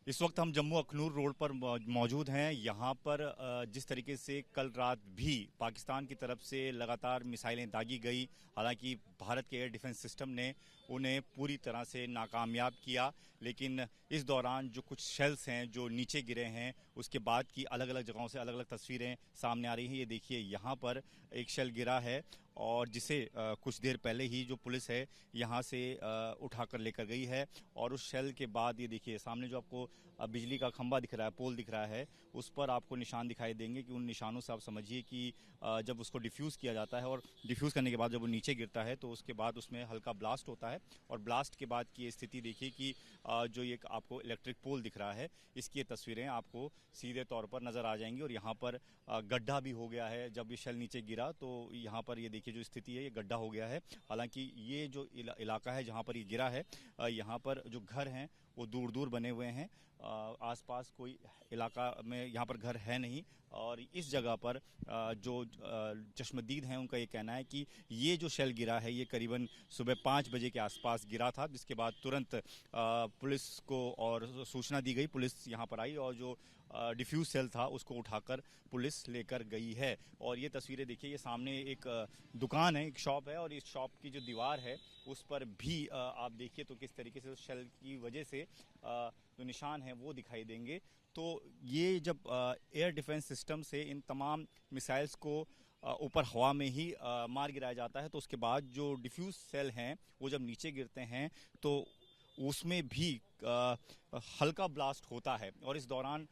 इस वक्त हम जम्मू अखनूर रोड पर मौजूद हैं। यहाँ पर जिस तरीके से कल रात भी पाकिस्तान की तरफ से लगातार मिसाइलें दागी गई, हालांकि भारत के एयर डिफेंस सिस्टम ने उन्हें पूरी तरह से नाकामयाब किया, लेकिन इस दौरान जो कुछ शेल्स हैं जो नीचे गिरे हैं उसके बाद की अलग अलग जगहों से अलग अलग तस्वीरें सामने आ रही हैं। ये देखिए, यहाँ पर एक शेल गिरा है और जिसे कुछ देर पहले ही जो पुलिस है यहाँ से उठाकर लेकर गई है। और उस शेल के बाद ये देखिए सामने जो आपको बिजली का खंभा दिख रहा है, पोल दिख रहा है, उस पर आपको निशान दिखाई देंगे कि उन निशानों से आप समझिए कि जब उसको डिफ्यूज़ किया जाता है और डिफ्यूज़ करने के बाद जब वो नीचे गिरता है तो उसके बाद उसमें हल्का ब्लास्ट होता है। और ब्लास्ट के बाद की स्थिति देखिए कि जो ये आपको इलेक्ट्रिक पोल दिख रहा है, इसकी तस्वीरें आपको सीधे तौर पर नज़र आ जाएंगी। और यहाँ पर गड्ढा भी हो गया है। जब ये शेल नीचे गिरा तो यहाँ पर ये देखिए जो स्थिति है, ये गड्ढा हो गया है। हालांकि ये जो इलाका है जहाँ पर ये गिरा है, यहाँ पर जो घर हैं वो दूर दूर बने हुए हैं। आसपास कोई इलाका में यहाँ पर घर है नहीं। और इस जगह पर जो चश्मदीद हैं उनका ये कहना है कि ये जो शेल गिरा है ये करीबन सुबह 5 बजे के आसपास गिरा था, जिसके बाद तुरंत पुलिस को और सूचना दी गई। पुलिस यहाँ पर आई और जो डिफ्यूज सेल था उसको उठाकर पुलिस लेकर गई है। और ये तस्वीरें देखिए, ये सामने एक दुकान है, एक शॉप है, और इस शॉप की जो दीवार है उस पर भी आप देखिए तो किस तरीके से उस शेल की वजह से जो निशान है वो दिखाई देंगे। तो ये जब एयर डिफेंस सिस्टम से इन तमाम मिसाइल्स को ऊपर हवा में ही मार गिराया जाता है तो उसके बाद जो डिफ्यूज सेल हैं वो जब नीचे गिरते हैं तो उसमें भी हल्का ब्लास्ट होता है। और इस दौरान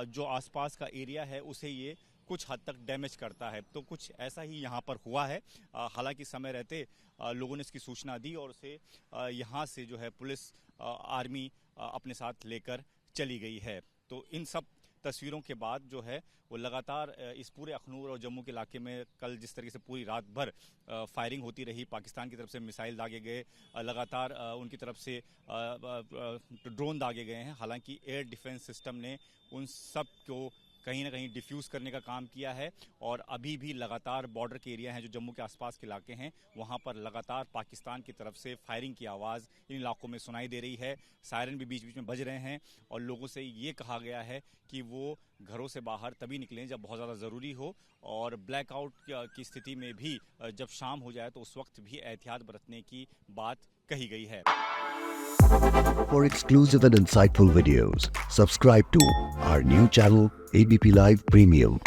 जो आसपास का एरिया है उसे ये कुछ हद तक डैमेज करता है। तो कुछ ऐसा ही यहाँ पर हुआ है। हालांकि समय रहते लोगों ने इसकी सूचना दी और उसे यहाँ से जो है पुलिस आर्मी अपने साथ लेकर चली गई है। तो इन सब तस्वीरों के बाद जो है वो लगातार इस पूरे अखनूर और जम्मू के इलाके में कल जिस तरीके से पूरी रात भर फायरिंग होती रही, पाकिस्तान की तरफ से मिसाइल दागे गए, लगातार उनकी तरफ से ड्रोन दागे गए हैं। हालांकि एयर डिफेंस सिस्टम ने उन सब को कहीं ना कहीं डिफ्यूज़ करने का काम किया है। और अभी भी लगातार बॉर्डर के एरिया हैं जो जम्मू के आसपास के इलाके हैं, वहाँ पर लगातार पाकिस्तान की तरफ से फायरिंग की आवाज़ इन इलाकों में सुनाई दे रही है। सायरन भी बीच बीच में बज रहे हैं और लोगों से ये कहा गया है कि वो घरों से बाहर तभी निकलें जब बहुत ज़्यादा ज़रूरी हो। और ब्लैकआउट की स्थिति में भी जब शाम हो जाए तो उस वक्त भी एहतियात बरतने की बात कही गई है। For exclusive and insightful videos, subscribe to our new channel ABP Live Premium.